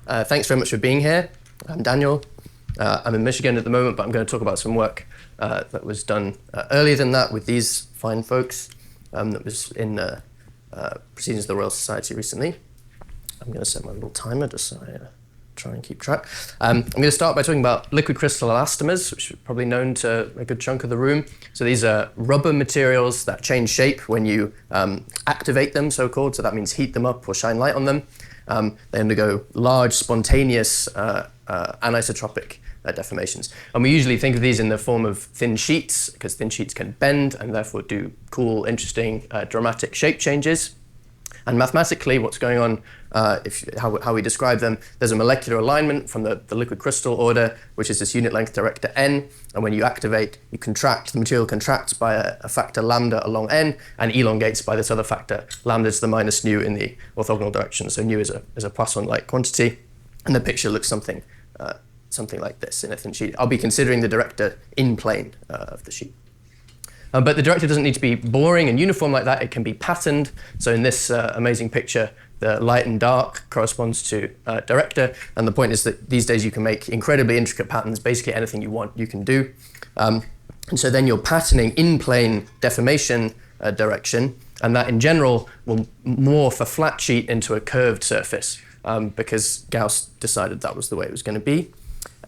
Thanks very much for being here. I'm Daniel. I'm in Michigan at the moment, but I'm going to talk about some work that was done earlier than that with these fine folks that was in Proceedings of the Royal Society recently. I'm going to set my little timer just so I try and keep track. I'm going to start by talking about liquid crystal elastomers, which are probably known to a good chunk of the room. So these are rubber materials that change shape when you activate them, so-called. So that means heat them up or shine light on them. They undergo large, spontaneous, anisotropic deformations. And we usually think of these in the form of thin sheets, because thin sheets can bend and therefore do cool, interesting, dramatic shape changes. And mathematically, what's going on, how we describe them, there's a molecular alignment from the liquid crystal order, which is this unit length director n. And when you activate, you contract, the material contracts by a factor lambda along n, and elongates by this other factor, lambda to the minus nu in the orthogonal direction. So nu is a Poisson-like quantity. And the picture looks something like this in a thin sheet. I'll be considering the director in plane of the sheet. But the director doesn't need to be boring and uniform like that. It can be patterned. So in this amazing picture, the light and dark corresponds to director. And the point is that these days you can make incredibly intricate patterns. Basically anything you want, you can do. And so then you're patterning in-plane deformation direction. And that in general will morph a flat sheet into a curved surface because Gauss decided that was the way it was going to be.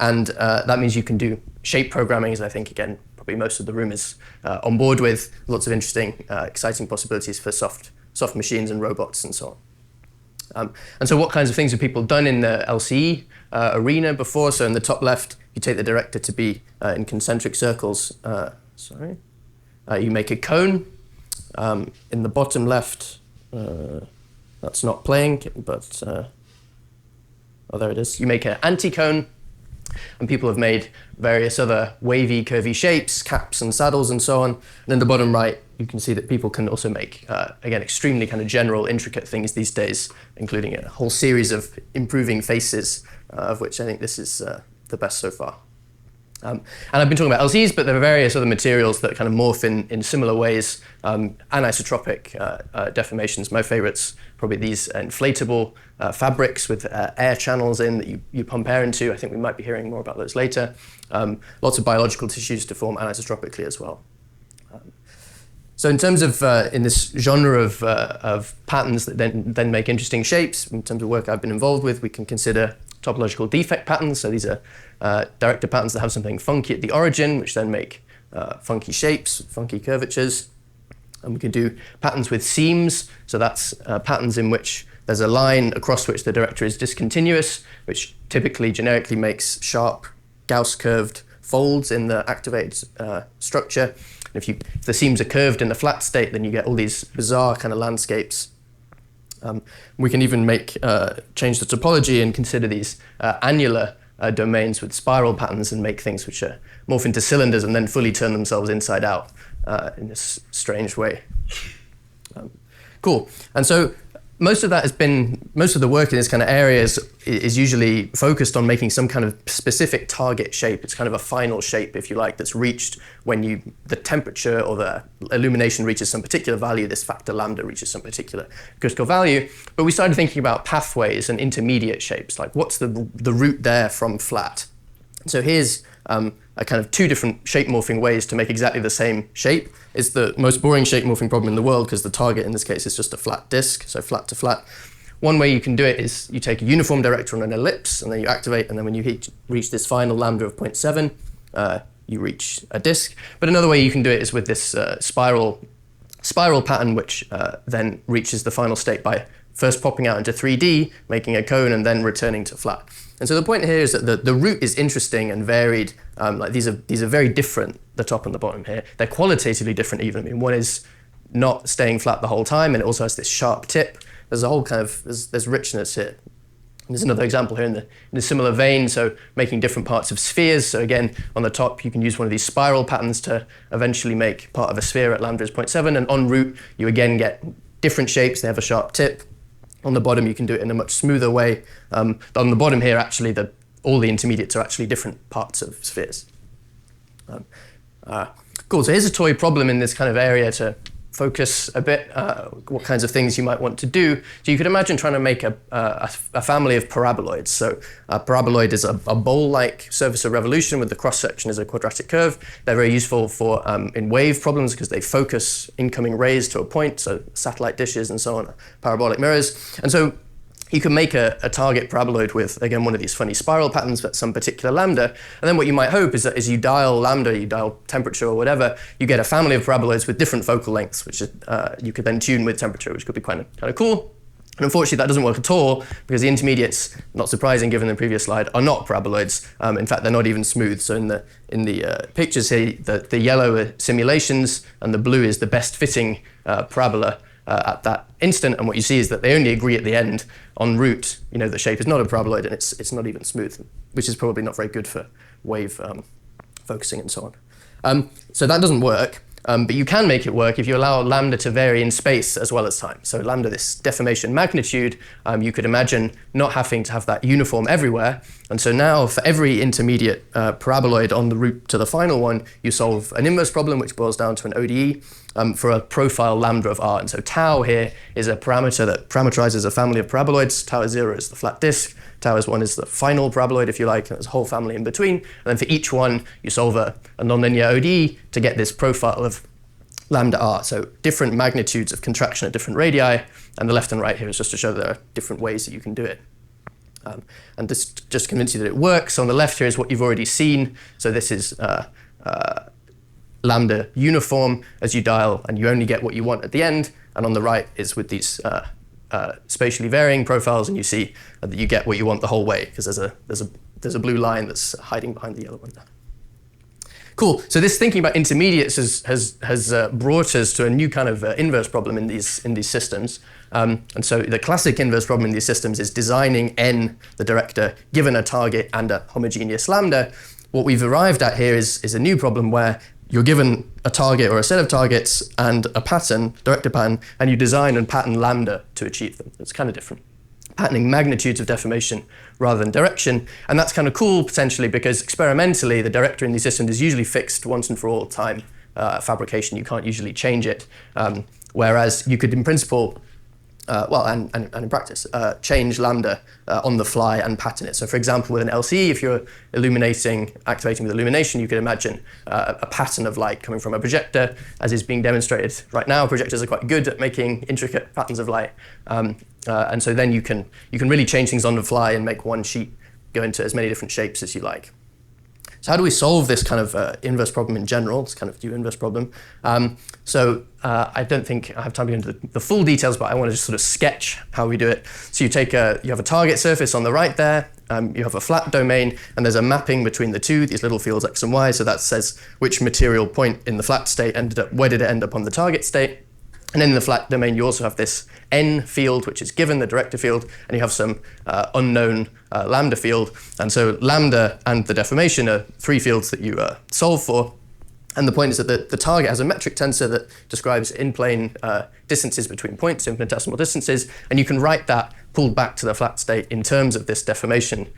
And that means you can do shape programming, as I think, again, probably most of the room is on board with. Lots of interesting, exciting possibilities for soft machines and robots and so on. And so what kinds of things have people done in the LCE arena before? So in the top left, you take the director to be in concentric circles. You make a cone. In the bottom left, that's not playing, but oh, there it is. You make an anticone. And people have made various other wavy, curvy shapes, caps and saddles and so on. And in the bottom right, you can see that people can also make, again, extremely kind of general, intricate things these days, including a whole series of improving faces, of which I think this is the best so far. And I've been talking about LCs, but there are various other materials that kind of morph in similar ways. Anisotropic deformations, my favorites, probably these inflatable fabrics with air channels in that you pump air into. I think we might be hearing more about those later. Lots of biological tissues to form anisotropically as well. So in terms of, in this genre of patterns that then make interesting shapes, in terms of work I've been involved with, we can consider topological defect patterns. So these are director patterns that have something funky at the origin, which then make funky shapes, funky curvatures. And we can do patterns with seams. So that's patterns in which there's a line across which the director is discontinuous, which typically generically makes sharp Gauss curved folds in the activated structure. And if the seams are curved in a flat state, then you get all these bizarre kind of landscapes. We can even change the topology and consider these annular domains with spiral patterns and make things which morph into cylinders and then fully turn themselves inside out in this strange way. Cool. And so most of the work in this kind of area is usually focused on making some kind of specific target shape. It's kind of a final shape, if you like, that's reached when the temperature or the illumination reaches some particular value. This factor lambda reaches some particular critical value. But we started thinking about pathways and intermediate shapes, like what's the route there from flat. So here's a kind of two different shape-morphing ways to make exactly the same shape. It's the most boring shape-morphing problem in the world because the target in this case is just a flat disk, so flat to flat. One way you can do it is you take a uniform director on an ellipse and then you activate, and then when you reach this final lambda of 0.7, you reach a disk. But another way you can do it is with this spiral pattern, which then reaches the final state by first popping out into 3D, making a cone, and then returning to flat. And so the point here is that the route is interesting and varied. Like these are very different, the top and the bottom here. They're qualitatively different even. I mean, one is not staying flat the whole time, and it also has this sharp tip. There's a whole kind of, there's richness here. And there's another example here in a similar vein, so making different parts of spheres. So again, on the top, you can use one of these spiral patterns to eventually make part of a sphere at lambda is 0.7, and en route, you again get different shapes. They have a sharp tip. On the bottom, you can do it in a much smoother way. On the bottom here, actually, all the intermediates are actually different parts of spheres. Cool, so here's a toy problem in this kind of area to focus a bit what kinds of things you might want to do. So you could imagine trying to make a family of paraboloids. So a paraboloid is a bowl-like surface of revolution with the cross-section as a quadratic curve. They're very useful for in wave problems because they focus incoming rays to a point, so satellite dishes and so on, parabolic mirrors. And so you can make a target paraboloid with, again, one of these funny spiral patterns at some particular lambda. And then what you might hope is that as you dial lambda, you dial temperature or whatever, you get a family of paraboloids with different focal lengths, which you could then tune with temperature, which could be kind of cool. And unfortunately, that doesn't work at all because the intermediates, not surprising given the previous slide, are not paraboloids. In fact, they're not even smooth. So in the pictures here, the yellow are simulations and the blue is the best fitting parabola at that instant, and what you see is that they only agree at the end en route. You know, the shape is not a paraboloid and it's not even smooth, which is probably not very good for wave focusing and so on. So that doesn't work, but you can make it work if you allow lambda to vary in space as well as time. So lambda, this deformation magnitude, you could imagine not having to have that uniform everywhere. And so now for every intermediate paraboloid on the route to the final one, you solve an inverse problem, which boils down to an ODE. For a profile lambda of R. And so tau here is a parameter that parameterizes a family of paraboloids. Tau is 0 is the flat disk. Tau is 1 is the final paraboloid, if you like, and there's a whole family in between. And then for each one, you solve a nonlinear ODE to get this profile of lambda R. So different magnitudes of contraction at different radii. And the left and right here is just to show there are different ways that you can do it. And this just convince you that it works. So on the left here is what you've already seen. So this is lambda uniform as you dial, and you only get what you want at the end. And on the right is with these spatially varying profiles, and you see that you get what you want the whole way because there's a blue line that's hiding behind the yellow one there. Cool. So this thinking about intermediates has brought us to a new kind of inverse problem in these systems. And so the classic inverse problem in these systems is designing n, the director, given a target and a homogeneous lambda. What we've arrived at here is a new problem where you're given a target or a set of targets and a pattern, director pattern, and you design and pattern lambda to achieve them. It's kind of different. Patterning magnitudes of deformation rather than direction. And that's kind of cool potentially because experimentally the director in these systems is usually fixed once and for all time. Fabrication, you can't usually change it. Whereas you could in principle, and in practice, change lambda on the fly and pattern it. So for example, with an LCE, if you're activating with illumination, you could imagine a pattern of light coming from a projector, as is being demonstrated right now. Projectors are quite good at making intricate patterns of light. And so then you can really change things on the fly and make one sheet go into as many different shapes as you like. So how do we solve this kind of inverse problem in general, this kind of new inverse problem? I don't think I have time to go into the full details, but I want to just sort of sketch how we do it. So you have a target surface on the right there, you have a flat domain, and there's a mapping between the two, these little fields x and y, so that says which material point in the flat state where did it end up on the target state. And in the flat domain, you also have this n field, which is given, the director field, and you have some unknown lambda field. And so lambda and the deformation are three fields that you solve for. And the point is that the target has a metric tensor that describes in-plane distances between points, infinitesimal distances, and you can write that pulled back to the flat state in terms of this deformation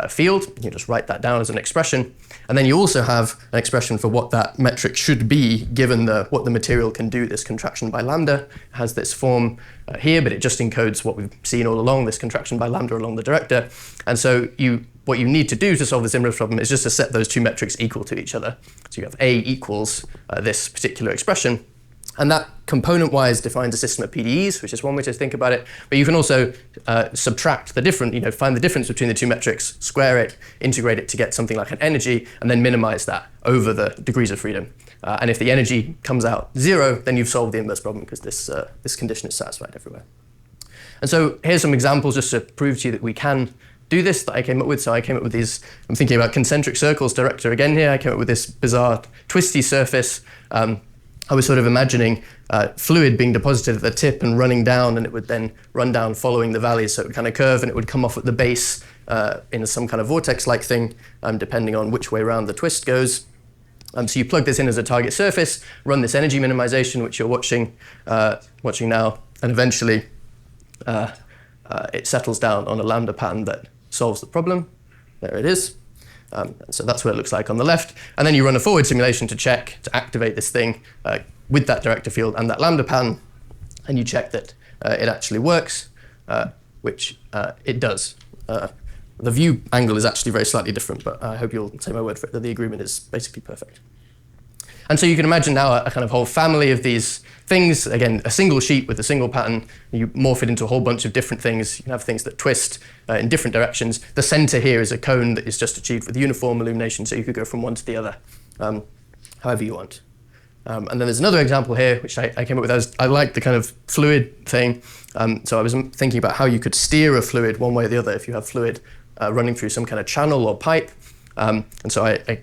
field. You just write that down as an expression. And then you also have an expression for what that metric should be given what the material can do, this contraction by lambda. It has this form here, but it just encodes what we've seen all along, this contraction by lambda along the director. And so what you need to do to solve this inverse problem is just to set those two metrics equal to each other. So you have A equals this particular expression. And that component-wise defines a system of PDEs, which is one way to think about it. But you can also subtract the different, find the difference between the two metrics, square it, integrate it to get something like an energy, and then minimize that over the degrees of freedom. And if the energy comes out 0, then you've solved the inverse problem because this condition is satisfied everywhere. And so here's some examples just to prove to you that we can do this that I came up with. So I came up with these, I'm thinking about concentric circles director again here. I came up with this bizarre twisty surface. I was sort of imagining fluid being deposited at the tip and running down, and it would then run down following the valleys. So it would kind of curve and it would come off at the base in some kind of vortex-like thing, depending on which way around the twist goes. So you plug this in as a target surface, run this energy minimization, which you're watching now, and eventually it settles down on a lambda pattern that solves the problem. There it is. So that's what it looks like on the left. And then you run a forward simulation to check, to activate this thing with that director field and that lambda pattern, and you check that it actually works, which it does. The view angle is actually very slightly different, but I hope you'll take my word for it that the agreement is basically perfect. And so you can imagine now a kind of whole family of these things. Again, a single sheet with a single pattern. You morph it into a whole bunch of different things. You can have things that twist in different directions. The center here is a cone that is just achieved with uniform illumination, so you could go from one to the other, however you want. And then there's another example here, which I came up with. I like the kind of fluid thing. So I was thinking about how you could steer a fluid one way or the other if you have fluid running through some kind of channel or pipe. And so I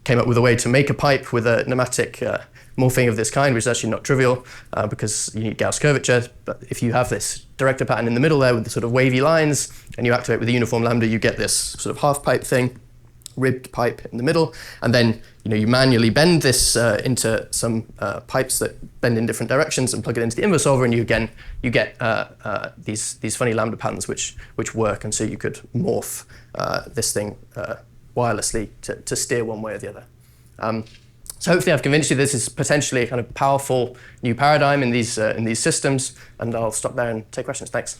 came up with a way to make a pipe with a pneumatic morphing of this kind, which is actually not trivial because you need Gauss curvature. But if you have this director pattern in the middle there with the sort of wavy lines, and you activate with the uniform lambda, you get this sort of half pipe thing, ribbed pipe in the middle. And then you manually bend this into some pipes that bend in different directions and plug it into the inverse solver, and you get these funny lambda patterns which work. And so you could morph this thing wirelessly to steer one way or the other. So hopefully I've convinced you this is potentially a kind of powerful new paradigm in these systems, and I'll stop there and take questions. Thanks.